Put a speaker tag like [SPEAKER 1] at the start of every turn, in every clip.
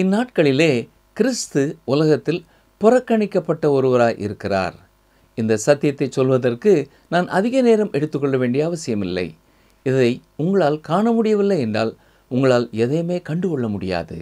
[SPEAKER 1] இந்நாட்களிலே கிறிஸ்து உலகத்தில் புறக்கணிக்கப்பட்ட ஒருவராய் இருக்கிறார். இந்த சத்தியத்தை சொல்வதற்கு நான் அதிக நேரம் எடுத்துக்கொள்ள வேண்டிய அவசியமில்லை. இதை உங்களால் காண முடியவில்லை என்றால் உங்களால் எதையுமே கண்டுகொள்ள முடியாது.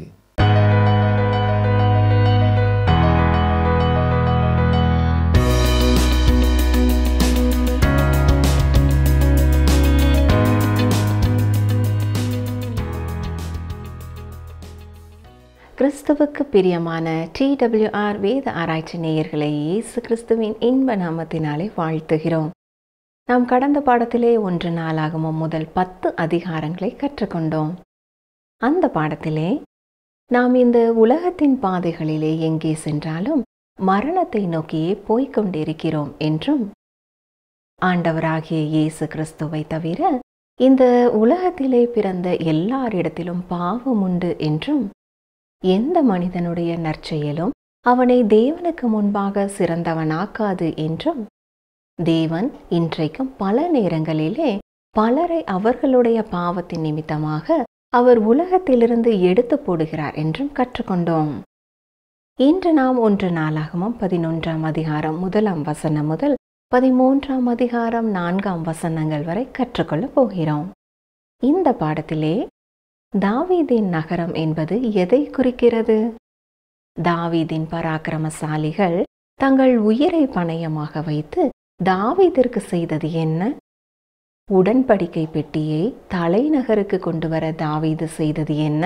[SPEAKER 2] கிறிஸ்துவுக்கு பிரியமான TWR வேத ஆராய்ச்சி நேயர்களை இயேசு கிறிஸ்துவின் இன்ப நாமத்தினாலே வாழ்த்துகிறோம். நாம் கடந்த பாடத்திலே 1 நாளாகமம் முதல் 10 அதிகாரங்களை கற்றுக்கொண்டோம். அந்த பாடத்திலே நாம் இந்த உலகத்தின் பாதைகளிலே எங்கே சென்றாலும் மரணத்தை நோக்கியே போய்கொண்டிருக்கிறோம் என்றும், ஆண்டவராகிய இயேசு கிறிஸ்துவை தவிர இந்த உலகத்திலே பிறந்த எல்லாரிடத்திலும் பாவம் உண்டு என்றும், எந்த மனிதனுடைய நற்செயலும் அவனை தேவனுக்கு முன்பாக சிறந்தவனாக்காது என்றும், தேவன் இன்றைக்கும் பல நேரங்களிலே பலரை அவர்களுடைய பாவத்தின் நிமித்தமாக அவர் உலகத்திலிருந்து எடுத்து போடுகிறார் என்றும் கற்றுக்கொண்டோம். இன்று நாம் 1 நாளாகமம் 11ஆம் அதிகாரம் 1ஆம் வசனம் முதல் 13ஆம் அதிகாரம் 4ஆம் வசனங்கள் வரை கற்றுக்கொள்ளப் போகிறோம். இந்த பாடத்திலே தாவீதின் நகரம் என்பது எதை குறிக்கிறது? தாவீதின் பராக்கிரமசாலிகள் தங்கள் உயிரை பணயமாக வைத்து தாவீதிற்கு செய்தது என்ன? உடன்படிக்கை பெட்டியை தலைநகருக்கு கொண்டு வர தாவீது செய்தது என்ன?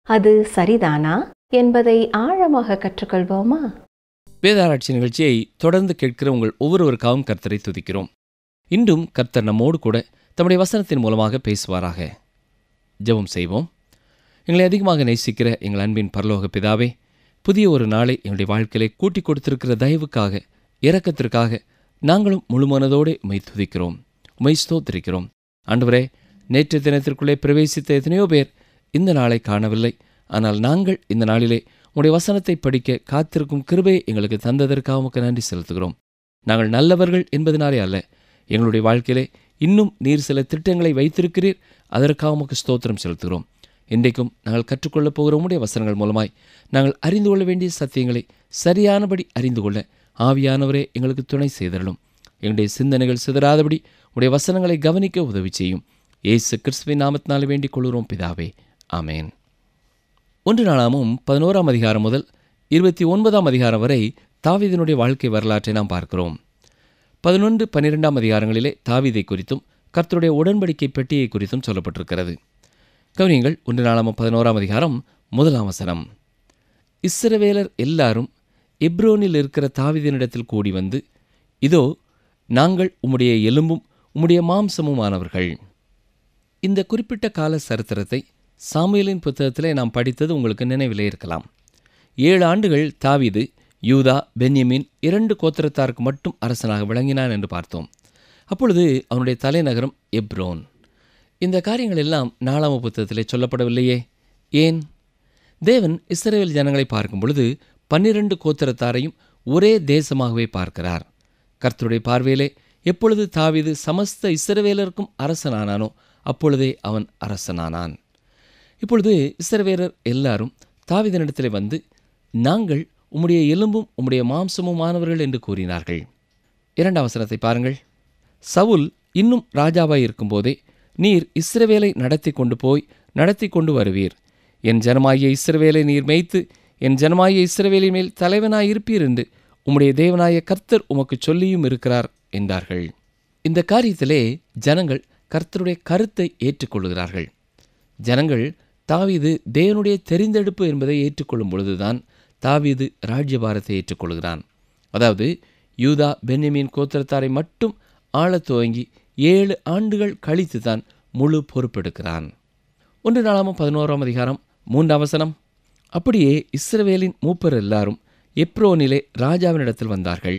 [SPEAKER 2] அது சரிதானா என்பதை ஆழமாக கற்றுக்கொள்வோமா?
[SPEAKER 1] வேதாராய்ச்சி நிகழ்ச்சியை தொடர்ந்து கேட்கிற உங்கள் ஒவ்வொருவருக்காகவும் கர்த்தரை துதிக்கிறோம். இன்றும் கர்த்தர் நம்மோடு கூட தம்முடைய வசனத்தின் மூலமாக பேசுவாராக. ஜெபம் செய்வோம். எங்களை அதிகமாக நேசிக்கிற எங்கள் அன்பின் பரலோக பிதாவே, புதிய ஒரு நாளை எங்களுடைய வாழ்க்கையிலே கூட்டிக் கொடுத்திருக்கிற தயவுக்காக, இரக்கத்திற்காக நாங்களும் முழு மனதோடு உம்மை துதிக்கிறோம், உம்மை ஸ்தோத்திரிக்கிறோம். ஆண்டவரே, நேற்று தினத்திற்குள்ளே பிரவேசித்த எத்தனையோ பேர் இந்த நாளை காணவில்லை. ஆனால் நாங்கள் இந்த நாளிலே உம்முடைய வசனத்தை படிக்க காத்திருக்கும் கிருபையை எங்களுக்கு தந்ததற்காக உமக்கு நன்றி செலுத்துகிறோம். நாங்கள் நல்லவர்கள் என்பதனாலே அல்ல, எங்களுடைய வாழ்க்கையிலே இன்னும் நீர் சில திட்டங்களை வைத்திருக்கிறீர், அதற்காக உமக்கு ஸ்தோத்திரம் செலுத்துகிறோம். இன்றைக்கும் நாங்கள் கற்றுக்கொள்ளப் போகிற உம்முடைய வசனங்கள் மூலமாய் நாங்கள் அறிந்து கொள்ள வேண்டிய சத்தியங்களை சரியானபடி அறிந்து கொள்ள ஆவியானவரே எங்களுக்கு துணை செய்தரலும். எங்களுடைய சிந்தனைகள் சிதறாதபடி உடைய வசனங்களை கவனிக்க உதவி செய்யும். இயேசு கிறிஸ்துவின் நாமத்தினாலே வேண்டிக் கொள்கிறோம் பிதாவே, ஆமேன். 1 நாளாகமம் 11ஆம் அதிகாரம் முதல் 29ஆம் அதிகாரம் வரை தாவீதினுடைய வாழ்க்கை வரலாற்றை நாம் பார்க்கிறோம். 11, 12ஆம் அதிகாரங்களிலே தாவீதை குறித்தும் கர்த்தருடைய உடன்படிக்கை பெட்டியை குறித்தும் சொல்லப்பட்டிருக்கிறது. கவனியுங்கள். 1 நாளாகமம் 11ஆம் அதிகாரம் 1ஆம் வசனம். இஸ்ரவேலர் எல்லாரும் எப்ரோனில் இருக்கிற தாவீதினிடத்தில் கூடி வந்து, இதோ நாங்கள் உம்முடைய எலும்பும் உம்முடைய மாம்சமுமானவர்கள். இந்த குறிப்பிட்ட கால சரித்திரத்தை சாமுவேலின் புத்தகத்திலே நாம் படித்தது உங்களுக்கு நினைவிலே இருக்கலாம். 7 ஆண்டுகள் தாவீது யூதா, பென்யமீன் 2 கோத்திரத்தாருக்கு மட்டும் அரசனாக விளங்கினான் என்று பார்த்தோம். அப்பொழுது அவனுடைய தலைநகரம் எப்ரோன். இந்த காரியங்கள் எல்லாம் நாளாகம புத்தகத்திலே சொல்லப்படவில்லையே. ஏன்? தேவன் இஸ்ரவேல் ஜனங்களை பார்க்கும் பொழுது 12 கோத்திரத்தாரையும் ஒரே தேசமாகவே பார்க்கிறார். கர்த்தருடைய பார்வையிலே எப்பொழுது தாவீது சமஸ்த இஸ்ரவேலருக்கும் அரசனானானோ அப்பொழுதே அவன் அரசனானான். இப்பொழுது இஸ்ரவேலர் எல்லாரும் தாவீதினிடத்திலே வந்து, நாங்கள் உம்முடைய எலும்பும் உம்முடைய மாம்சமுமானவர்கள் என்று கூறினார்கள். 2ஆம் வசனத்தை பாருங்கள். சவுல் இன்னும் ராஜாவாய் இருக்கும்போதே, நீர் இஸ்ரவேலை நடத்தி கொண்டு வருவீர். என் ஜனமாகிய இஸ்ரவேலை நீர் மேய்த்து என் ஜனமாகிய இஸ்ரவேலின் மேல் தலைவனாயிருப்பீர் என்று உம்முடைய தேவனாய கர்த்தர் உமக்கு சொல்லியும் இருக்கிறார் என்றார்கள். இந்த காரியத்திலே ஜனங்கள் கர்த்தருடைய கருத்தை ஏற்றுக்கொள்கிறார்கள். ஜனங்கள் தாவீது தேவனுடைய தெரிந்தெடுப்பு என்பதை ஏற்றுக்கொள்ளும் பொழுதுதான் தாவீது ராஜ்யபாரத்தை ஏற்றுக்கொள்கிறான். அதாவது யூதா, பென்யமீன் கோத்திரத்தாரை மட்டும் ஆளத் துவங்கி 7 ஆண்டுகள் கழித்து தான் முழு பொறுப்பெடுக்கிறான். 1 நாளாகமம் 11ஆம் அதிகாரம் 3ஆம் வசனம். அப்படியே இஸ்ரவேலின் மூப்பர் எல்லாரும் எப்ரோனிலே ராஜாவினிடத்தில் வந்தார்கள்.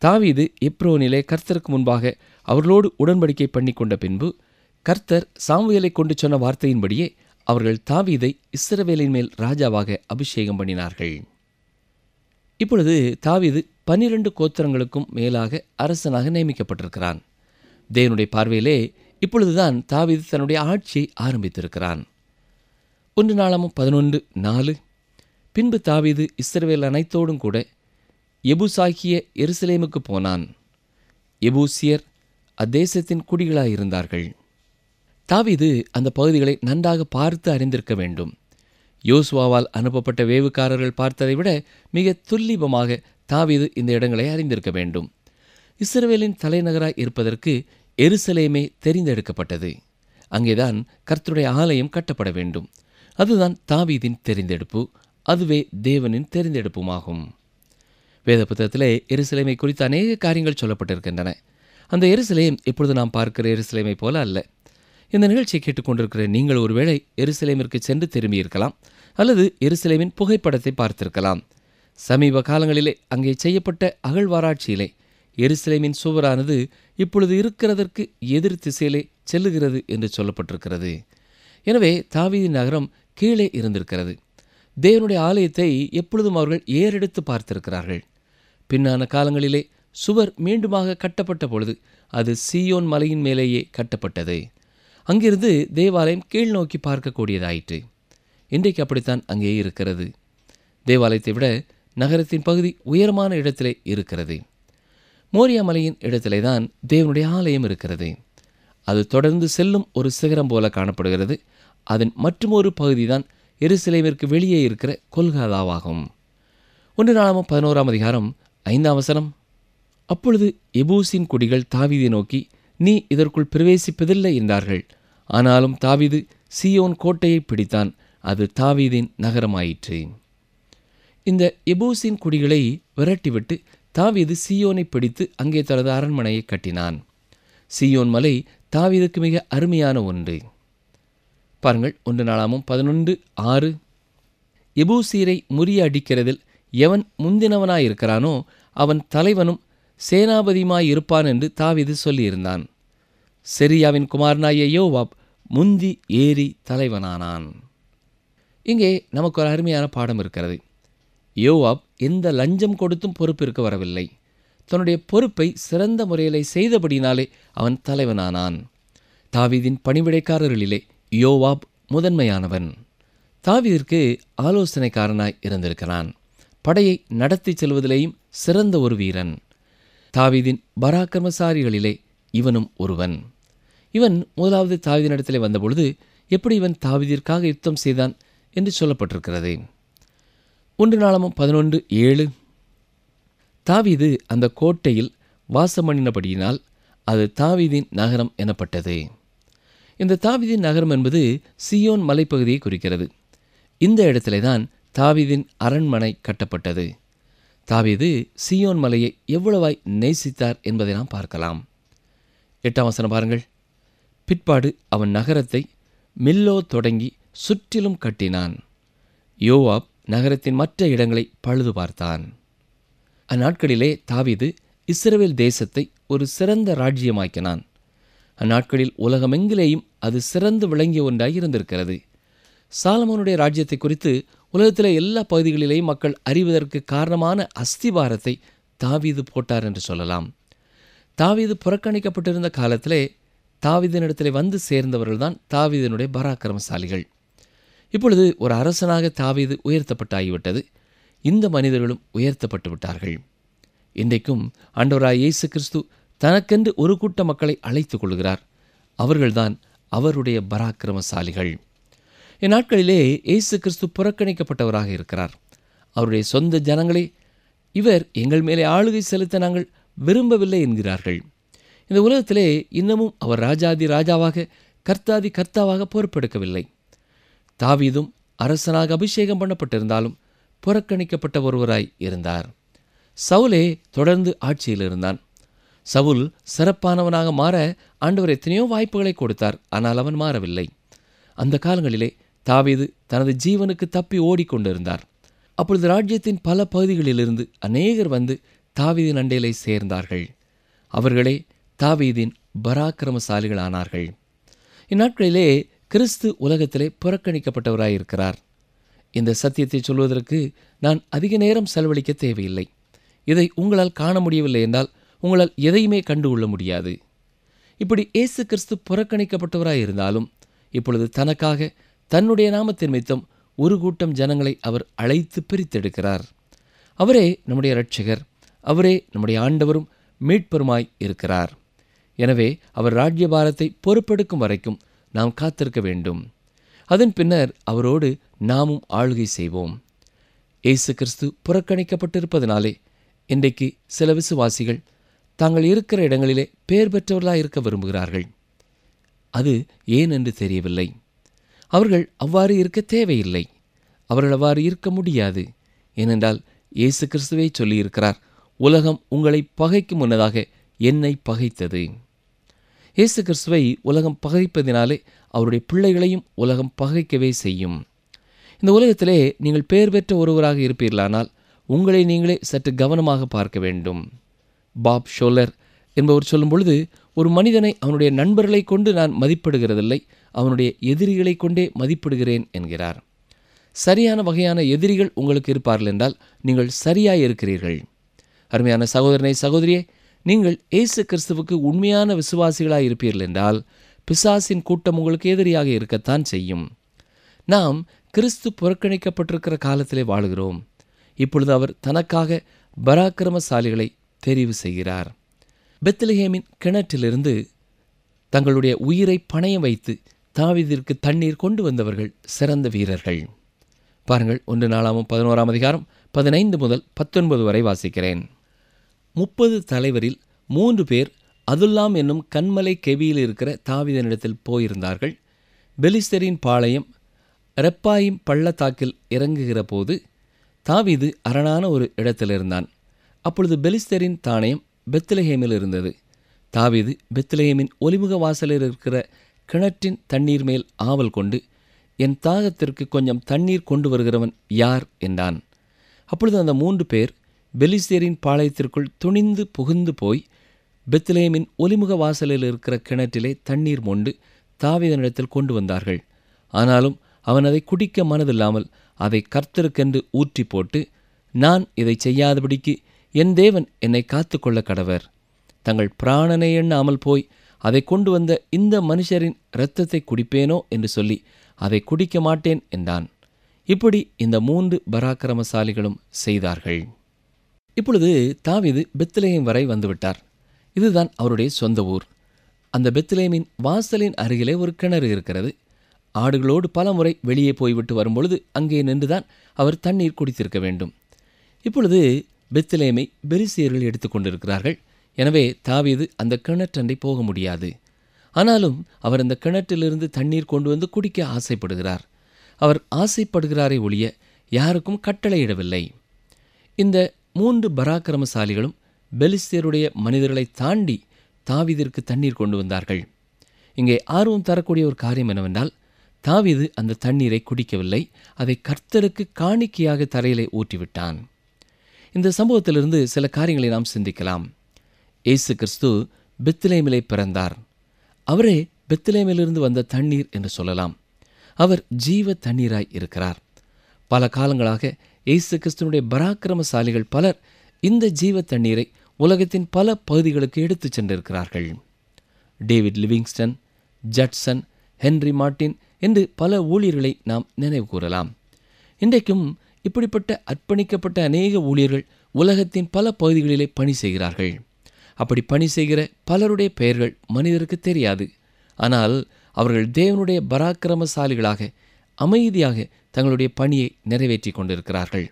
[SPEAKER 1] தாவீது எப்ரோனிலே கர்த்தருக்கு முன்பாக அவர்களோடு உடன்படிக்கை பண்ணி கொண்ட பின்பு கர்த்தர் சாமுவேலை கொண்டு சொன்ன வார்த்தையின்படியே அவர்கள் தாவீதை இஸ்ரவேலின் மேல் ராஜாவாக அபிஷேகம் பண்ணினார்கள். இப்பொழுது தாவீது 12 கோத்திரங்களுக்கும் மேலாக அரசனாக நியமிக்கப்பட்டிருக்கிறான். தேவனுடைய பார்வையிலே இப்பொழுதுதான் தாவீது தன்னுடைய ஆட்சியை ஆரம்பித்திருக்கிறான். 1 நாளாகமம் 11:4. பின்பு தாவீது இஸ்ரவேல் அனைத்தோடும் கூட எபூசாகிய எருசலேமுக்கு போனான். எபூசியர் அத்தேசத்தின் குடிகளாயிருந்தார்கள். தாவீது அந்த பகுதிகளை நன்றாக பார்த்து அறிந்திருக்க வேண்டும். யோசுவாவால் அனுப்பப்பட்ட வேவுக்காரர்கள் பார்த்ததை விட மிக துல்லிபமாக தாவீது இந்த இடங்களை அறிந்திருக்க வேண்டும். இஸ்ரவேலின் தலைநகராய் இருப்பதற்கு எருசலேமே தெரிந்தெடுக்கப்பட்டது. அங்கேதான் கர்த்தருடைய ஆலயம் கட்டப்பட வேண்டும். அதுதான் தாவீதின் தெரிந்தெடுப்பு. அதுவே தேவனின் தெரிந்தெடுப்புமாகும். வேத புத்தகத்திலே எருசலேமை குறித்த அநேக காரியங்கள் சொல்லப்பட்டிருக்கின்றன. அந்த எருசலேம் இப்பொழுது நாம் பார்க்கிற எருசலேமை போல அல்ல. இந்த நிகழ்ச்சியை கேட்டுக்கொண்டிருக்கிற நீங்கள் ஒருவேளை எருசலேமிற்கு சென்று திரும்பியிருக்கலாம், அல்லது எருசலேமின் புகைப்படத்தை பார்த்திருக்கலாம். சமீப காலங்களிலே அங்கே செய்யப்பட்ட அகழ்வாராய்ச்சியிலே எருசலேமின் சுவரானது இப்பொழுது இருக்கிறதற்கு எதிர் திசையிலே செல்லுகிறது என்று சொல்லப்பட்டிருக்கிறது. எனவே தாவீதின் நகரம் கீழே இருந்திருக்கிறது. தேவனுடைய ஆலயத்தை எப்பொழுதும் அவர்கள் ஏறெடுத்து பார்த்திருக்கிறார்கள். பின்னான காலங்களிலே சுவர் மீண்டுமாக கட்டப்பட்ட பொழுது அது சீயோன் மலையின் மேலேயே கட்டப்பட்டது. அங்கிருந்து தேவாலயம் கீழ் நோக்கி பார்க்கக்கூடியதாயிற்று. இன்றைக்கு அப்படித்தான் அங்கே இருக்கிறது. தேவாலயத்தை விட நகரத்தின் பகுதி உயரமான இடத்திலே இருக்கிறது. மோரியா மலையின் இடத்திலே தான் தேவனுடைய ஆலயம் இருக்கிறது. அது தொடர்ந்து செல்லும் ஒரு சிகரம் போல காணப்படுகிறது. அதன் மற்றொரு பகுதிதான் எருசலேமிற்கு வெளியே இருக்கிற கொல்கதாவாகும். 1 நாளாகமம் 11ஆம் அதிகாரம் 5ஆம் வசனம். அப்பொழுது எபூசின் குடிகள் தாவீதை நோக்கி, நீ இதற்குள் பிரவேசிப்பதில்லை என்றார்கள். ஆனாலும் தாவீது சீயோன் கோட்டையை பிடித்தான். அது தாவீதின் நகரமாயிற்று. இந்த எபூசின் குடிகளை விரட்டிவிட்டு தாவீது சீயோனை பிடித்து அங்கே தனது அரண்மனையை கட்டினான். சீயோன் மலை தாவீதுக்கு மிக அருமையான ஒன்று. பாருங்கள், 1 நாளாகமம் 11:6. எபூசீரை முறியடிக்கிறதில் எவன் முந்தினவனாயிருக்கிறானோ அவன் தலைவனும் சேனாபதியுமாயிருப்பான் என்று தாவீது சொல்லியிருந்தான். செரியாவின் குமாரனாகிய யோவாப் முந்தி ஏறி தலைவனானான். இங்கே நமக்கு ஒரு அருமையான பாடம் இருக்கிறது. யோவாப் எந்த லஞ்சம் கொடுத்தும் பொறுப்பிற்கு வரவில்லை. தன்னுடைய பொறுப்பை சிறந்த முறையிலே செய்தபடினாலே அவன் தலைவனானான். தாவீதின் பணிவிடைக்காரர்களிலே யோவாப் முதன்மையானவன். தாவீதிற்கு ஆலோசனைக்காரனாய் இருந்திருக்கிறான். படையை நடத்தி செல்வதிலேயும் சிறந்த ஒரு வீரன். தாவீதின் பராக்கிரமசாரிகளிலே இவனும் ஒருவன். இவன் முதலாவது தாவீதினிடத்திலே வந்தபொழுது எப்படி இவன் தாவீதிற்காக யுத்தம் செய்தான் என்று சொல்லப்பட்டிருக்கிறது. 1 நாளாகமம் 11:7. தாவீது அந்த கோட்டையில் வாசமணினபடியினால் அது தாவீதின் நகரம் எனப்பட்டது. இந்த தாவீதின் நகரம் என்பது சீயோன் மலைப்பகுதியை குறிக்கிறது. இந்த இடத்திலே தான் தாவீதின் அரண்மனை கட்டப்பட்டது. தாவீது சீயோன் மலையை எவ்வளவாய் நேசித்தார் என்பதை நாம் பார்க்கலாம். 8ஆம் வசனம் பாருங்கள். பிற்பாடு அவன் நகரத்தை மில்லோ தொடங்கி சுற்றிலும் கட்டினான். யோவாப் நகரத்தின் மற்ற இடங்களை பழுது பார்த்தான். அந்நாட்களிலே தாவீது இஸ்ரவேல் தேசத்தை ஒரு சிறந்த ராஜ்யமாக்கினான். அந்நாட்களில் உலகமெங்கிலேயும் அது சிறந்து விளங்கிய ஒன்றாய் இருந்திருக்கிறது. சாலமோனுடைய ராஜ்யத்தை குறித்து உலகத்திலே எல்லா பகுதிகளிலேயும் மக்கள் அறிவதற்கு காரணமான அஸ்திபாரத்தை தாவீது போட்டார் என்று சொல்லலாம். தாவீது புறக்கணிக்கப்பட்டிருந்த காலத்திலே தாவீதினிடத்திலே வந்து சேர்ந்தவர்கள்தான் தாவீதினுடைய பராக்கிரமசாலிகள். இப்பொழுது ஒரு அரசனாக தாவீது உயர்த்தப்பட்டாகிவிட்டது. இந்த மனிதர்களும் உயர்த்தப்பட்டு விட்டார்கள். இன்றைக்கும் ஆண்டவராய் இயேசு கிறிஸ்து தனக்கென்று ஒரு கூட்ட மக்களை அழைத்துக் கொள்கிறார். அவர்கள்தான் அவருடைய பராக்கிரமசாலிகள். இந்நாட்களிலே இயேசு கிறிஸ்து புறக்கணிக்கப்பட்டவராக இருக்கிறார். அவருடைய சொந்த ஜனங்களே இவர் எங்கள் மேலே ஆளுகை செலுத்த நாங்கள் விரும்பவில்லை என்கிறார்கள். இந்த உலகத்திலே இன்னமும் அவர் ராஜாதி ராஜாவாக கர்த்தாதி கர்த்தாவாக பொறுப்பெடுக்கவில்லை. தாவீதும் அரசனாக அபிஷேகம் பண்ணப்பட்டிருந்தாலும் புறக்கணிக்கப்பட்ட ஒருவராய் இருந்தார். சவுலே தொடர்ந்து ஆட்சியில் இருந்தான். சவுல் சிறப்பானவனாக மாற ஆண்டவர் எத்தனையோ வாய்ப்புகளை கொடுத்தார். ஆனால் அவன் மாறவில்லை. அந்த காலங்களிலே தாவீது தனது ஜீவனுக்கு தப்பி ஓடிக்கொண்டிருந்தார். அப்பொழுது ராஜ்யத்தின் பல பகுதிகளிலிருந்து அநேகர் வந்து தாவீதின் அண்டையிலே சேர்ந்தார்கள். அவர்களே தாவீதின் பராக்கிரமசாலிகளானார்கள். இந்நாட்களிலே கிறிஸ்து உலகத்திலே புறக்கணிக்கப்பட்டவராயிருக்கிறார். இந்த சத்தியத்தை சொல்வதற்கு நான் அதிக நேரம் செலவழிக்க தேவையில்லை. இதை உங்களால் காண முடியவில்லை என்றால் உங்களால் எதையுமே கண்டுகொள்ள முடியாது. இப்படி இயேசு கிறிஸ்து புறக்கணிக்கப்பட்டவராயிருந்தாலும் இப்பொழுது தனக்காக தன்னுடைய நாமத்தின் நிமித்தம் ஒரு கூட்டம் ஜனங்களை அவர் அழைத்து பிரித்தெடுக்கிறார். அவரே நம்முடைய இரட்சகர், அவரே நம்முடைய ஆண்டவரும் மீட்பருமாய் இருக்கிறார். எனவே அவர் ராஜ்யபாரத்தை பொறுப்பெடுக்கும் வரைக்கும் நாம் காத்திருக்க வேண்டும். அதன் பின்னர் அவரோடு நாமும் ஆளுகை செய்வோம். இயேசு கிறிஸ்து புறக்கணிக்கப்பட்டிருப்பதனாலே இன்றைக்கு சில விசுவாசிகள் தாங்கள் இருக்கிற இடங்களிலே பேர் பெற்றவர்களாக இருக்க விரும்புகிறார்கள். அது ஏன் என்று தெரியவில்லை. அவர்கள் அவ்வாறு இருக்க தேவையில்லை. அவர்கள் அவ்வாறு இருக்க முடியாது. ஏனென்றால் இயேசு கிறிஸ்துவே சொல்லியிருக்கிறார், உலகம் உங்களை பகைக்கும் முன்னதாக என்னை பகைத்தது. இயேசு கிறிஸ்துவை உலகம் பகைப்பதினாலே அவருடைய பிள்ளைகளையும் உலகம் பகைக்கவே செய்யும். இந்த உலகத்திலே நீங்கள் பெயர் பெற்ற ஒருவராக இருப்பீர்களானால் உங்களை நீங்களே சற்று கவனமாக பார்க்க வேண்டும். பாப் ஷோலர் என்பவர் சொல்லும் பொழுது, ஒரு மனிதனை அவனுடைய நண்பர்களை கொண்டு நான் மதிப்பிடுகிறதில்லை, அவனுடைய எதிரிகளை கொண்டே மதிப்பிடுகிறேன் என்கிறார். சரியான வகையான எதிரிகள் உங்களுக்கு இருப்பார்கள் என்றால் நீங்கள் சரியாய் இருக்கிறீர்கள். அருமையான சகோதரனை சகோதரியே, நீங்கள் இயேசு கிறிஸ்துவுக்கு உண்மையான விசுவாசிகளாக இருப்பீர்கள் என்றால் பிசாசின் கூட்டம் உங்களுக்கு எதிரியாக இருக்கத்தான் செய்யும். நாம் கிறிஸ்து புறக்கணிக்கப்பட்டிருக்கிற காலத்திலே வாழுகிறோம். இப்பொழுது அவர் தனக்காக பராக்கிரமசாலிகளை தெரிவு செய்கிறார். பெத்லெகேமின் கிணற்றிலிருந்து தங்களுடைய உயிரை பணயம் வைத்து தாவீதிற்கு தண்ணீர் கொண்டு வந்தவர்கள் சிறந்த வீரர்கள். பாருங்கள், 1 நாளாகமம் 11ஆம் அதிகாரம் 15 முதல் 19 வரை வாசிக்கிறேன். 30 தலைவரில் 3 பேர் அதுல்லாம் என்னும் கன்மலை கெவியில் இருக்கிற தாவீதினிடத்தில் போயிருந்தார்கள். பெலிஸ்தரின் பாளையம் ரெப்பாயிம் பள்ளத்தாக்கில் இறங்குகிற போது தாவீது அரணான ஒரு இடத்தில் இருந்தான். அப்பொழுது பெலிஸ்தரின் தானியம் பெத்லெகேமில் இருந்தது. தாவீது பெத்லெகேமின் ஒலிமுக வாசலில் இருக்கிற கிணற்றின் தண்ணீர் மேல் ஆவல் கொண்டு, என் தாகத்திற்கு கொஞ்சம் தண்ணீர் கொண்டு வருகிறவன் யார் என்றான். அப்பொழுது அந்த 3 பேர் பெலிஸ்தரின் பாளையத்திற்குள் துணிந்து புகுந்து போய் பெத்லெகேமின் ஒலிமுக வாசலில் இருக்கிற கிணற்றிலே தண்ணீர் மொண்டு தாவீதினிடத்தில் கொண்டு வந்தார்கள். ஆனாலும் அவன் அதை குடிக்க மனதில்லாமல் அதை கர்த்தருக்கென்று ஊற்றி போட்டு, நான் இதை செய்யாதபடிக்கு என் தேவன் என்னை காத்து கொள்ள கடவர். தங்கள் பிராணனை எண்ணாமல் போய் அதை கொண்டு வந்த இந்த மனுஷரின் இரத்தத்தை குடிப்பேனோ என்று சொல்லி அதை குடிக்க மாட்டேன் என்றான். இப்படி இந்த 3 பராக்கிரமசாலிகளும் செய்தார்கள். இப்பொழுது தாவீது பெத்லெகேம் வரை வந்துவிட்டார். இதுதான் அவருடைய சொந்த ஊர். அந்த பெத்லெகேமின் வாசலின் அருகிலே ஒரு கிணறு இருக்கிறது. ஆடுகளோடு பல முறை வெளியே போய்விட்டு வரும்பொழுது அங்கே நின்றுதான் அவர் தண்ணீர் குடித்திருக்க வேண்டும். இப்பொழுது பெத்லெகேமை பெலிஸ்தியர்கள் எடுத்துக்கொண்டிருக்கிறார்கள். எனவே தாவீது அந்த கிணற்றண்டை போக முடியாது. ஆனாலும் அவர் அந்த கிணற்றிலிருந்து தண்ணீர் கொண்டு வந்து குடிக்க ஆசைப்படுகிறார். அவர் ஆசைப்படுகிறாரே ஒழிய யாருக்கும் கட்டளையிடவில்லை. இந்த 3 பராக்கிரமசாலிகளும் பெலிஸ்தியருடைய மனிதர்களை தாண்டி தாவீதிற்கு தண்ணீர் கொண்டு வந்தார்கள். இங்கே ஆர்வம் தரக்கூடிய ஒரு காரியம் என்னவென்றால், தாவீது அந்த தண்ணீரை குடிக்கவில்லை, அதை கர்த்தருக்கு காணிக்கையாக தரையிலே ஊற்றிவிட்டான். இந்த சம்பவத்திலிருந்து சில காரியங்களை நாம் சிந்திக்கலாம். இயேசு கிறிஸ்து பெத்லெகேமிலே பிறந்தார். அவரே பெத்லெகேமிலிருந்து வந்த தண்ணீர் என்று சொல்லலாம். அவர் ஜீவ தண்ணீராய் இருக்கிறார். பல காலங்களாக இயேசு கிறிஸ்துனுடைய பராக்கிரமசாலிகள் பலர் இந்த ஜீவ தண்ணீரை உலகத்தின் பல பகுதிகளுக்கு எடுத்துச் சென்றிருக்கிறார்கள். David Livingstone, Judson, Henry Martyn என்று பல ஊழியர்களை நாம் நினைவு கூறலாம். இன்றைக்கும் இப்படிப்பட்ட அர்ப்பணிக்கப்பட்ட அநேக ஊழியர்கள் உலகத்தின் பல பகுதிகளிலே பணி செய்கிறார்கள். அப்படி பணி செய்கிற பலருடைய பெயர்கள் மனிதருக்கு தெரியாது. ஆனால் அவர்கள் தேவனுடைய பராக்கிரமசாலிகளாக அமைதியாக தங்களுடைய பணியை நிறைவேற்றி கொண்டிருக்கிறார்கள்.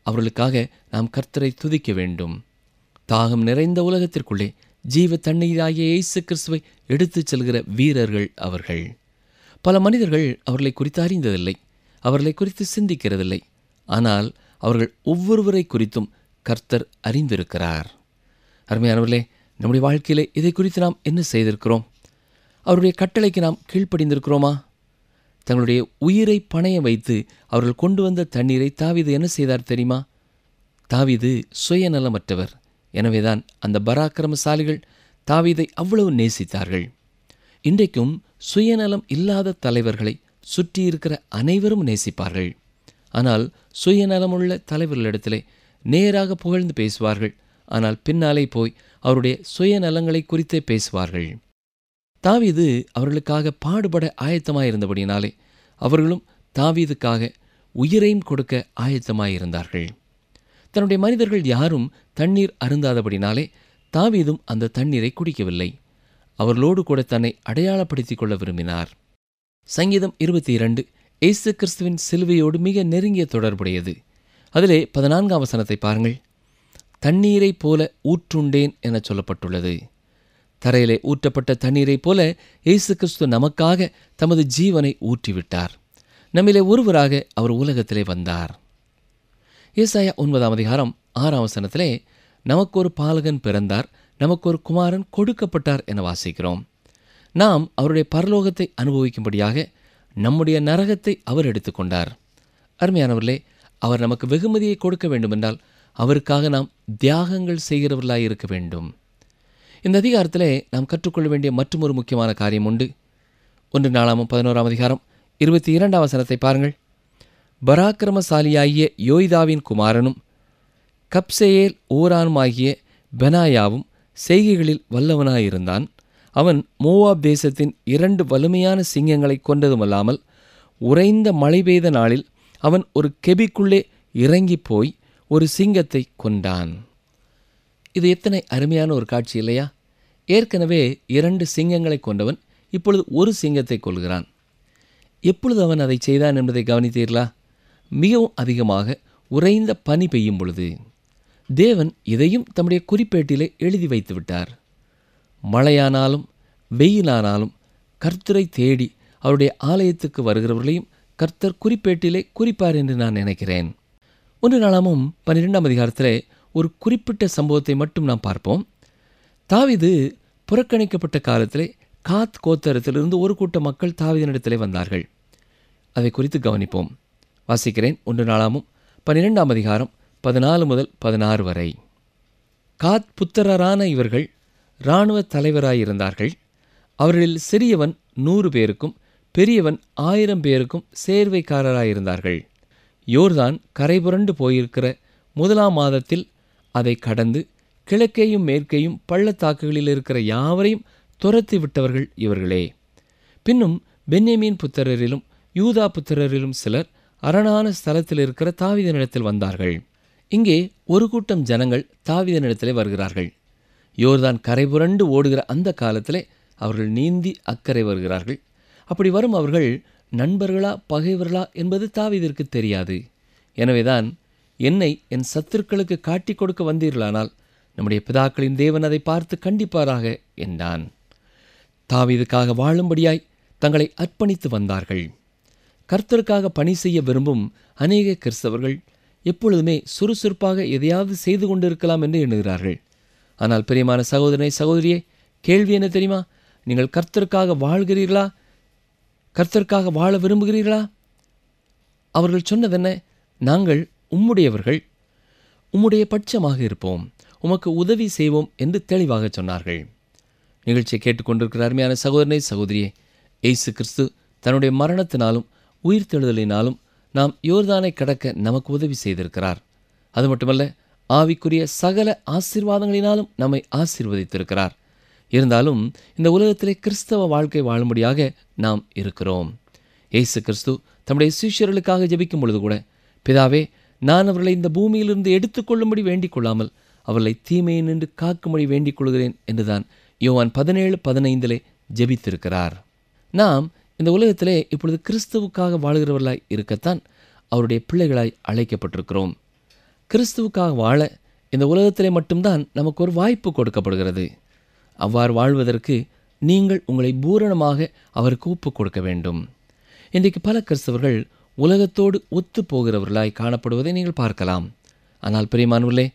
[SPEAKER 1] அவர்களுக்காக நாம் கர்த்தரை துதிக்க வேண்டும். தாகம் நிறைந்த உலகத்திற்குள்ளே ஜீவ தண்ணீராகிய இயேசு கிறிஸ்துவை எடுத்துச் செல்கிற வீரர்கள் அவர்கள். பல மனிதர்கள் அவர்களை குறித்து அறிந்ததில்லை, அவர்களை குறித்து சிந்திக்கிறதில்லை. ஆனால் அவர்கள் ஒவ்வொருவரை குறித்தும் கர்த்தர் அறிந்திருக்கிறார். அருமையானவர்களே, நம்முடைய வாழ்க்கையிலே இதை குறித்து நாம் என்ன செய்திருக்கிறோம்? அவருடைய கட்டளைக்கு நாம் கீழ்ப்படிந்திருக்கிறோமா? தங்களுடைய உயிரை பணைய வைத்து அவர்கள் கொண்டு வந்த தண்ணீரை தாவீது என்ன செய்தார் தெரியுமா? தாவீது சுயநலமற்றவர். எனவேதான் அந்த பராக்கிரமசாலிகள் தாவீதை அவ்வளவு நேசித்தார்கள். இன்றைக்கும் சுயநலம் இல்லாத தலைவர்களை சுற்றியிருக்கிற அனைவரும் நேசிப்பார்கள். ஆனால் சுயநலமுள்ள தலைவர்களிடத்திலே நேராக புகழ்ந்து பேசுவார்கள். ஆனால் பின்னாலே போய் அவருடைய சுயநலங்களை குறித்தே பேசுவார்கள். தாவீது அவர்களுக்காக பாடுபட ஆயத்தமாயிருந்தபடினாலே அவர்களும் தாவீதுக்காக உயிரையும் கொடுக்க ஆயத்தமாயிருந்தார்கள். தன்னுடைய மனிதர்கள் யாரும் தண்ணீர் அருந்தாதபடினாலே தாவீதும் அந்த தண்ணீரை குடிக்கவில்லை. அவர்களோடு கூட தன்னை அடையாளப்படுத்திக் கொள்ள விரும்பினார். சங்கீதம் 22 இயேசு கிறிஸ்துவின் சிலுவையோடு மிக நெருங்கிய தொடர்புடையது. அதிலே 14ஆம் வசனத்தை பாருங்கள். தண்ணீரைப் போல ஊற்றுண்டேன் என சொல்லப்பட்டுள்ளது. தரையிலே ஊற்றப்பட்ட தண்ணீரைப் போல இயேசு கிறிஸ்து நமக்காக தமது ஜீவனை ஊற்றிவிட்டார். நம்மிலே ஒருவராக அவர் உலகத்திலே வந்தார். ஏசாயா 9ஆம் அதிகாரம் 6ஆம் வசனத்திலே நமக்கு ஒரு பாலகன் பிறந்தார், நமக்கு ஒரு குமாரன் கொடுக்கப்பட்டார் என வாசிக்கிறோம். நாம் அவருடைய பரலோகத்தை அனுபவிக்கும்படியாக நம்முடைய நரகத்தை அவர் எடுத்துக்கொண்டார். அருமையானவர்களே, அவர் நமக்கு வெகுமதியை கொடுக்க வேண்டுமென்றால் அவருக்காக நாம் தியாகங்கள் செய்கிறவர்களாய் இருக்க வேண்டும். இந்த அதிகாரத்திலே நாம் கற்றுக்கொள்ள வேண்டிய மற்றொரு முக்கியமான காரியம் உண்டு. 1 நாளாகமம் 11ஆம் அதிகாரம் 22ஆம் வசனத்தை பாருங்கள். பராக்கிரமசாலியாகிய யோய்தாவின் குமாரனும் கப்சேயேல் ஓரானுமாகிய பெனாயாவும் செய்கைகளில் வல்லவனாயிருந்தான். அவன் மோவாப் தேசத்தின் 2 வலிமையான சிங்கங்களை கொண்டதுமல்லாமல் உறைந்த மழை பெய்த நாளில் அவன் ஒரு கெபிக்குள்ளே இறங்கி போய் ஒரு சிங்கத்தை கொண்டான். இது எத்தனை அருமையான ஒரு காட்சி இல்லையா? ஏற்கனவே 2 சிங்கங்களை கொண்டவன் இப்பொழுது ஒரு சிங்கத்தை கொள்கிறான். எப்பொழுது அவன் அதை செய்தான் என்பதை கவனித்தீர்களா? மிகவும் அதிகமாக உறைந்த பனி பெய்யும் பொழுது. தேவன் இதையும் தம்முடைய குறிப்பேட்டிலே எழுதி வைத்து விட்டார். மழையானாலும் வெயிலானாலும் கர்த்தரை தேடி அவருடைய ஆலயத்துக்கு வருகிறவர்களையும் கர்த்தர் குறிப்பேட்டிலே குறிப்பார் என்று நான் நினைக்கிறேன். 1 நாளாகமம் 12ஆம் அதிகாரத்திலே ஒரு குறிப்பிட்ட சம்பவத்தை மட்டும் நாம் பார்ப்போம். தாவீது புறக்கணிக்கப்பட்ட காலத்திலே காத் கோத்திரத்திலிருந்து ஒரு கூட்ட மக்கள் தாவீதினிடத்திலே வந்தார்கள். அதை குறித்து கவனிப்போம். வாசிக்கிறேன். 1 நாளாகமம் 12ஆம் அதிகாரம் 14 முதல் 16 வரை. காத் புத்திரரான இவர்கள் இராணுவ தலைவராயிருந்தார்கள். அவர்களில் சிறியவன் 100 பேருக்கும் பெரியவன் 1000 பேருக்கும் சேர்வைக்காரராயிருந்தார்கள். யோர்தான் கரைபுரண்டு போயிருக்கிற 1ஆம் மாதத்தில் அதை கடந்து கிழக்கேயும் மேற்கேயும் பள்ளத்தாக்குகளில் இருக்கிற யாவரையும் துரத்தி விட்டவர்கள் இவர்களே. பின்னும் பென்யமீன் புத்திரரிலும் யூதா புத்திரரிலும் சிலர் அரணான ஸ்தலத்தில் இருக்கிற தாவீதினிடத்தில் வந்தார்கள். இங்கே ஒரு கூட்டம் ஜனங்கள் தாவீதினிடத்திலே வருகிறார்கள். யோர்தான் கரைபுரண்டு ஓடுகிற அந்த காலத்திலே அவர்கள் நீந்தி அக்கறை வருகிறார்கள். அப்படி வரும் அவர்கள் நண்பர்களா பகைவர்களா என்பது தாவீதிற்கு தெரியாது. எனவேதான், என்னை என் சத்துருக்களுக்கு காட்டி கொடுக்க வந்தீர்களானால் நம்முடைய பிதாக்களின் தேவன் அதை பார்த்து கண்டிப்பாராக என்றான். தாவீதுக்காக வாழும்படியாய் தங்களை அர்ப்பணித்து வந்தார்கள். கர்த்தருக்காக பணி செய்ய விரும்பும் அநேக கிறிஸ்தவர்கள் எப்பொழுதுமே சுறுசுறுப்பாக எதையாவது செய்து கொண்டிருக்கலாம் என்று எண்ணுகிறார்கள். ஆனால் பிரியமான சகோதரனை சகோதரியே, கேள்வி என்ன தெரியுமா? நீங்கள் கர்த்தருக்காக வாழ்கிறீர்களா? கர்த்தருக்காக வாழ விரும்புகிறீர்களா? அவர்கள் சொன்னதென்ன? நாங்கள் உம்முடையவர்கள், உம்முடைய பட்சமாக இருப்போம், உமக்கு உதவி செய்வோம் என்று தெளிவாக சொன்னார்கள். நிகழ்ச்சியை கேட்டுக்கொண்டிருக்கிற அருமையான சகோதரனை சகோதரியே, இயேசு கிறிஸ்து தன்னுடைய மரணத்தினாலும் உயிர்த்தெழுதலினாலும் நாம் யோர்தானை கடக்க நமக்கு உதவி செய்திருக்கிறார். அது மட்டுமல்ல, ஆவிக்குரிய சகல ஆசீர்வாதங்களினாலும் நம்மை ஆசீர்வதித்திருக்கிறார். இருந்தாலும் இந்த உலகத்திலே கிறிஸ்தவ வாழ்க்கை வாழும்படியாக நாம் இருக்கிறோம். இயேசு கிறிஸ்து தம்முடைய சீஷர்களுக்காக ஜெபிக்கும் பொழுது கூட, பிதாவே, நான் அவர்களை இந்த பூமியிலிருந்து எடுத்துக்கொள்ளும்படி வேண்டிக் கொள்ளாமல் அவர்களை தீமையை நின்று காக்கும்படி வேண்டிக் கொள்கிறேன் என்றுதான் யோவான் 17:15 ஜெபித்திருக்கிறார். நாம் இந்த உலகத்திலே இப்பொழுது கிறிஸ்துவுக்காக வாழ்கிறவர்களாய் இருக்கத்தான் அவருடைய பிள்ளைகளாய் அழைக்கப்பட்டிருக்கிறோம். கிறிஸ்துவுக்காக வாழ இந்த உலகத்திலே மட்டும்தான் நமக்கு ஒரு வாய்ப்பு கொடுக்கப்படுகிறது. அவ்வாறு வாழ்வதற்கு நீங்கள் உங்களை பூரணமாக அவருக்கு ஒப்பு கொடுக்க வேண்டும். இன்றைக்கு பல கிறிஸ்தவர்கள் உலகத்தோடு ஒத்து போகிறவர்களாய் காணப்படுவதை நீங்கள் பார்க்கலாம். ஆனால் பிரியமானவர்களே,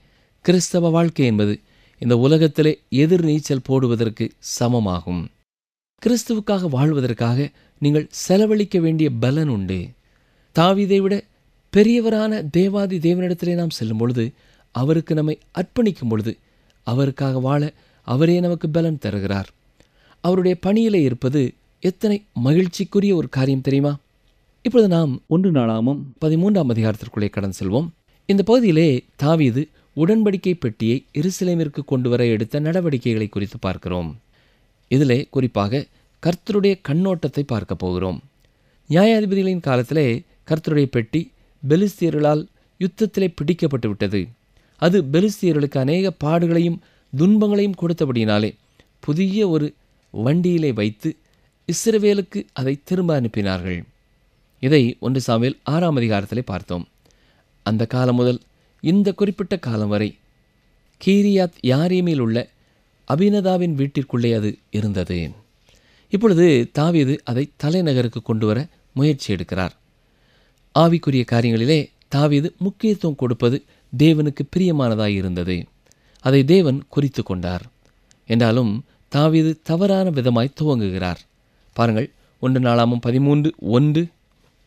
[SPEAKER 1] கிறிஸ்தவ வாழ்க்கை என்பது இந்த உலகத்திலே எதிர் நீச்சல் போடுவதற்கு சமமாகும். கிறிஸ்துவுக்காக வாழ்வதற்காக நீங்கள் செலவழிக்க வேண்டிய பலன் உண்டு. தாவீதை விட பெரியவரான தேவாதி தேவனிடத்திலே நாம் செல்லும் பொழுது, அவருக்கு நம்மை அர்ப்பணிக்கும் பொழுது, அவருக்காக வாழ அவரே நமக்கு பலன் தருகிறார். அவருடைய பணியிலே இருப்பது எத்தனை மகிழ்ச்சிக்குரிய ஒரு காரியம் தெரியுமா? இப்பொழுது நாம் 1 நாளாகமம் 13ஆம் அதிகாரத்திற்குள்ளே கடந்து செல்வோம். இந்த பகுதியிலே தாவீது உடன்படிக்கை பெட்டியை எருசலேமிற்கு கொண்டு வர எடுத்த நடவடிக்கைகளை குறித்து பார்க்கிறோம். இதிலே குறிப்பாக கர்த்தருடைய கண்ணோட்டத்தை பார்க்க போகிறோம். நியாயாதிபதிகளின் காலத்திலே கர்த்தருடைய பெட்டி பெலிஸ்தியர்களால் யுத்தத்திலே பிடிக்கப்பட்டு விட்டது. அது பெலிஸ்தியர்களுக்கு அநேக பாடுகளையும் துன்பங்களையும் கொடுத்தபடியினாலே புதிய ஒரு வண்டியிலே வைத்து இஸ்ரவேலுக்கு அதை திரும்ப அனுப்பினார்கள். இதை 1 சாமுவேல் 6ஆம் அதிகாரத்திலே பார்த்தோம். அந்த காலம் முதல் இந்த குறிப்பிட்ட காலம் வரை கீரியாத் யாரீமில் உள்ள அபினதாவின் வீட்டிற்குள்ளே அது இருந்தது. இப்பொழுது தாவீது அதை தலைநகருக்கு கொண்டு வர முயற்சி எடுக்கிறார். ஆவிக்குரிய காரியங்களிலே தாவீது முக்கியத்துவம் கொடுப்பது தேவனுக்கு பிரியமானதாய் இருந்தது. அதை தேவன் குறித்து கொண்டார். என்றாலும் தாவீது தவறான விதமாய் துவங்குகிறார். பாருங்கள், 1 நாளாகமம் 13:1.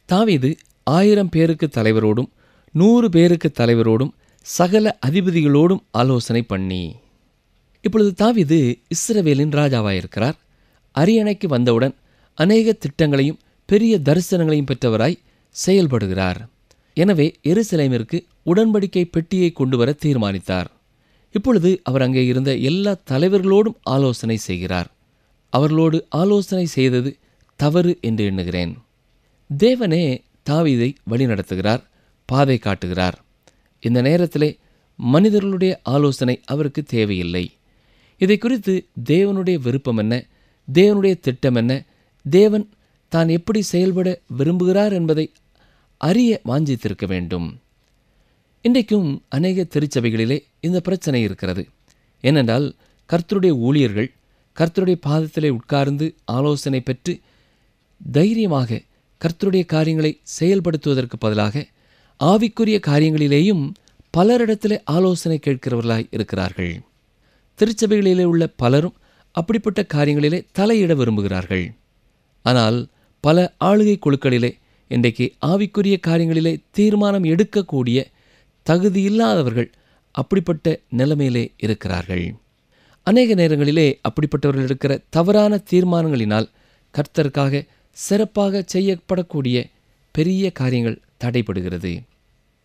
[SPEAKER 1] தாவீது 1000 பேருக்கு தலைவரோடும் 100 பேருக்கு தலைவரோடும் சகல அதிபதிகளோடும் ஆலோசனை பண்ணி. இப்பொழுது தாவீது இஸ்ரவேலின் ராஜாவாயிருக்கிறார். அரியணைக்கு வந்தவுடன் அநேக திட்டங்களையும் பெரிய தரிசனங்களையும் பெற்றவராய் செயல்படுகிறார். எனவே எருசலேமிற்கு உடன்படிக்கை பெட்டியை கொண்டு வர தீர்மானித்தார். இப்பொழுது அவர் அங்கே இருந்த எல்லா தலைவர்களோடும் ஆலோசனை செய்கிறார். அவர்களோடு ஆலோசனை செய்தது தவறு என்று எண்ணுகிறேன். தேவனே தாவீதை வழிநடத்துகிறார், பாதை காட்டுகிறார். இந்த நேரத்திலே மனிதர்களுடைய ஆலோசனை அவருக்கு தேவையில்லை. இதை குறித்து தேவனுடைய விருப்பம் என்ன, தேவனுடைய திட்டம் என்ன, தேவன் தான் எப்படி செயல்பட விரும்புகிறார் என்பதை அறிய வாஞ்சித்திருக்க வேண்டும். இன்றைக்கும் அநேக திருச்சபைகளிலே இந்த பிரச்சனை இருக்கிறது. ஏனென்றால் கர்த்தருடைய ஊழியர்கள் கர்த்தருடைய பாதத்திலே உட்கார்ந்து ஆலோசனை பெற்று தைரியமாக கர்த்தருடைய காரியங்களை செயல்படுத்துவதற்கு பதிலாக ஆவிக்குரிய காரியங்களிலேயும் பலரிடத்திலே ஆலோசனை கேட்கிறவர்களாய் இருக்கிறார்கள். திருச்சபைகளிலே உள்ள பலரும் அப்படிப்பட்ட காரியங்களிலே தலையிட விரும்புகிறார்கள். ஆனால் பல ஆளுகை குழுக்களிலே இன்றைக்கு ஆவிக்குரிய காரியங்களிலே தீர்மானம் எடுக்கக்கூடிய தகுதியில்லாதவர்கள் அப்படிப்பட்ட நிலைமையிலே இருக்கிறார்கள். அநேக நேரங்களிலே அப்படிப்பட்டவர்கள் இருக்கிற தவறான தீர்மானங்களினால் கர்த்தருக்காக சிறப்பாக செய்யப்படக்கூடிய பெரிய காரியங்கள் தடைபடுகிறது.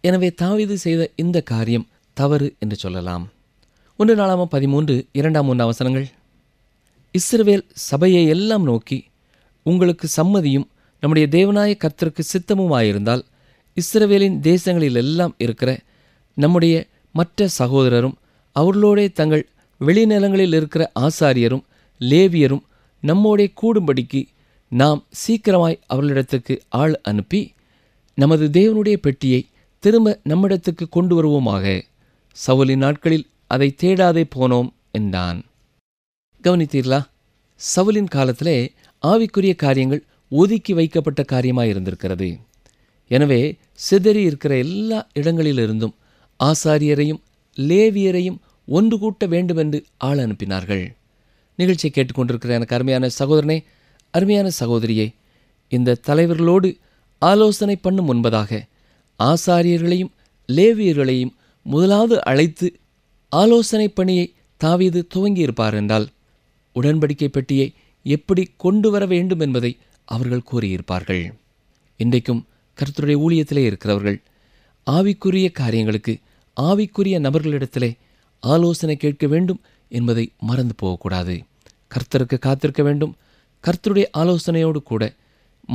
[SPEAKER 1] எனவே தாவீது செய்த இந்த காரியம் தவறு என்று சொல்லலாம். 1 நாளாகமம் 13 2-3 வசனங்கள். இஸ்ரவேல் சபையை எல்லாம் நோக்கி, உங்களுக்கு சம்மதியும் நம்முடைய தேவனாய கர்த்தருக்கு சித்தமுமாயிருந்தால் இஸ்ரவேலின் தேசங்களிலெல்லாம் இருக்கிற நம்முடைய மற்ற சகோதரரும் அவர்களோடே தங்கள் வெளிநிலங்களில் இருக்கிற ஆசாரியரும் லேவியரும் நம்மோடே கூடும்படிக்கு நாம் சீக்கிரமாய் அவர்களிடத்துக்கு ஆள் அனுப்பி நமது தேவனுடைய பெட்டியை திரும்ப நம்மிடத்துக்கு கொண்டு வருவோமாக. சவுலின் நாட்களில் அதை தேடாதே போனோம் என்றான். கவனித்தீர்களா? சவுலின் காலத்திலே ஆவிக்குரிய காரியங்கள் ஒதுக்கி வைக்கப்பட்ட காரியமாயிருந்திருக்கிறது. எனவே சிதறி இருக்கிற எல்லா இடங்களிலிருந்தும் ஆசாரியரையும் லேவியரையும் ஒன்று கூட்ட வேண்டுமென்று ஆள் அனுப்பினார்கள். நிகழ்ச்சியை கேட்டுக்கொண்டிருக்கிற எனக்கு அருமையான சகோதரனே, அருமையான சகோதரியே, இந்த தலைவர்களோடு ஆலோசனை பண்ணும் முன்பதாக ஆசாரியர்களையும் லேவியர்களையும் முதலாவது அழைத்து ஆலோசனை பணியை தாவீது துவங்கியிருப்பார் என்றால் உடன்படிக்கை பெட்டியை எப்படி கொண்டு வர வேண்டும் என்பதை அவர்கள் கூறியிருப்பார்கள். இன்றைக்கும் கர்த்தருடைய ஊழியத்திலே இருக்கிறவர்கள் ஆவிக்குரிய காரியங்களுக்கு ஆவிக்குரிய நபர்களிடத்திலே ஆலோசனை கேட்க வேண்டும் என்பதை மறந்து போகக்கூடாது. கர்த்தருக்கு காத்திருக்க வேண்டும். கர்த்தருடைய ஆலோசனையோடு கூட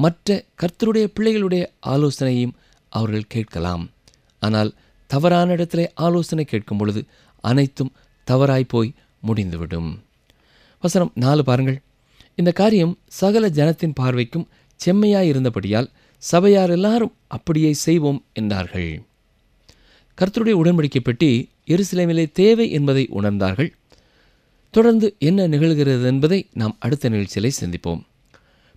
[SPEAKER 1] மற்ற கர்த்தருடைய பிள்ளைகளுடைய ஆலோசனையையும் அவர்கள் கேட்கலாம். ஆனால் தவறான இடத்திலே ஆலோசனை கேட்கும் பொழுது அனைத்தும் தவறாய் போய் முடிந்துவிடும். வசனம் 4 பாருங்கள். இந்த காரியம் சகல ஜனத்தின் பார்வைக்கும் செம்மையாயிருந்தபடியால் சபையார் எல்லாரும் அப்படியே செய்வோம் என்றார்கள். கர்த்தருடைய உடன்படிக்கை பெட்டி எருசலேமிலே தேவை என்பதை உணர்ந்தார்கள். தொடர்ந்து என்ன நிகழ்கிறது என்பதை நாம் அடுத்த நிகழ்ச்சியிலே சிந்திப்போம்.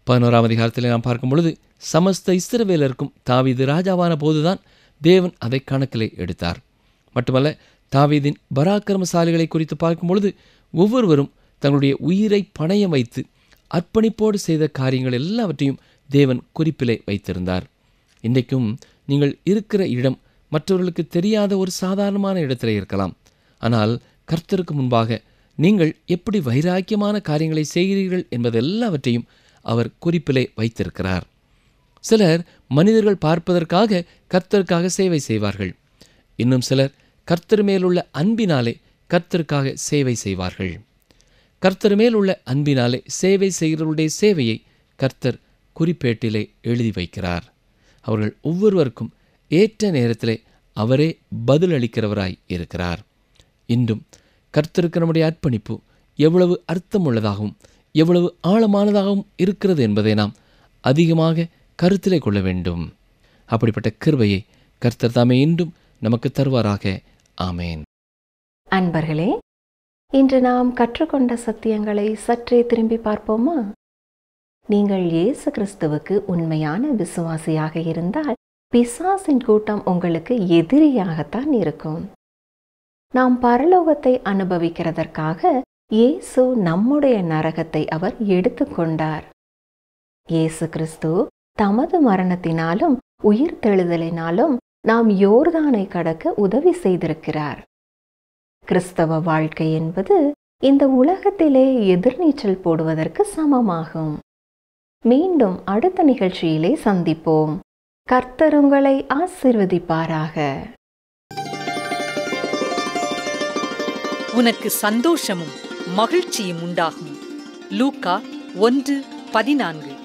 [SPEAKER 1] 11ஆம் அதிகாரத்தில் நாம் பார்க்கும் பொழுது சமஸ்த இஸ்ரவேலருக்கும் தாவீது ராஜாவான போதுதான் தேவன் அதை கணக்கிலே எடுத்தார். மட்டுமல்ல, தாவீதின் பராக்கிரமசாலிகளை குறித்து பார்க்கும் பொழுது ஒவ்வொருவரும் தங்களுடைய உயிரை பணயம் வைத்து அர்ப்பணிப்போடு செய்த காரியங்கள் எல்லாவற்றையும் தேவன் குறிப்பிலே வைத்திருந்தார். இன்றைக்கும் நீங்கள் இருக்கிற இடம் மற்றவர்களுக்கு தெரியாத ஒரு சாதாரணமான இடத்திலே இருக்கலாம். ஆனால் கர்த்தருக்கு முன்பாக நீங்கள் எப்படி வைராக்கியமான காரியங்களை செய்கிறீர்கள் என்பதெல்லாவற்றையும் அவர் குறிப்பிலே வைத்திருக்கிறார். சிலர் மனிதர்கள் பார்ப்பதற்காக கர்த்தருக்காக சேவை செய்வார்கள். இன்னும் சிலர் கர்த்தர் மேலுள்ள அன்பினாலே கர்த்தருக்காக சேவை செய்வார்கள். கர்த்தர் மேலுள்ள அன்பினாலே சேவை செய்கிறவருடைய சேவையை கர்த்தர் குறிப்பேட்டிலே எழுதி வைக்கிறார். அவர்கள் ஒவ்வொருவருக்கும் ஏற்ற நேரத்திலே அவரே பதிலளிக்கிறவராய் இருக்கிறார். இன்றும் கர்த்தருக்கு நம்முடைய அர்ப்பணிப்பு எவ்வளவு அர்த்தமுள்ளதாகவும் எவ்வளவு ஆழமானதாகவும் இருக்கிறது என்பதை நாம் அதிகமாக கருத்திலே கொள்ள வேண்டும். அப்படிப்பட்ட கிருபையை கர்த்தர் தாமே இன்றும் நமக்கு தருவாராக. ஆமேன்.
[SPEAKER 2] அன்பர்களே, இன்று நாம் கற்றுக்கொண்ட சத்தியங்களை சற்றே திரும்பி பார்ப்போமா? நீங்கள் இயேசு கிறிஸ்துவுக்கு உண்மையான விசுவாசியாக இருந்தால் பிசாசின் கூட்டம் உங்களுக்கு எதிரியாகத்தான் இருக்கும். நாம் பரலோகத்தை அனுபவிக்கிறதற்காக இயேசு நம்முடைய நரகத்தை அவர் எடுத்துக்கொண்டார். இயேசு கிறிஸ்து தமது மரணத்தினாலும் உயிர்த்தெழுதலினாலும் நாம் யோர்தானை கடக்க உதவி செய்திருக்கிறார். கிறிஸ்தவ வாழ்க்கை என்பது இந்த உலகத்திலே எதிர்நீச்சல் போடுவதற்கு சமமாகும். மீண்டும் அடுத்த நிகழ்ச்சியிலே சந்திப்போம். கர்த்தர் உங்களை ஆசீர்வதிப்பாராக.
[SPEAKER 3] உனக்கு சந்தோஷமும் மகிழ்ச்சியும் உண்டாகும். லூக்கா 1:14.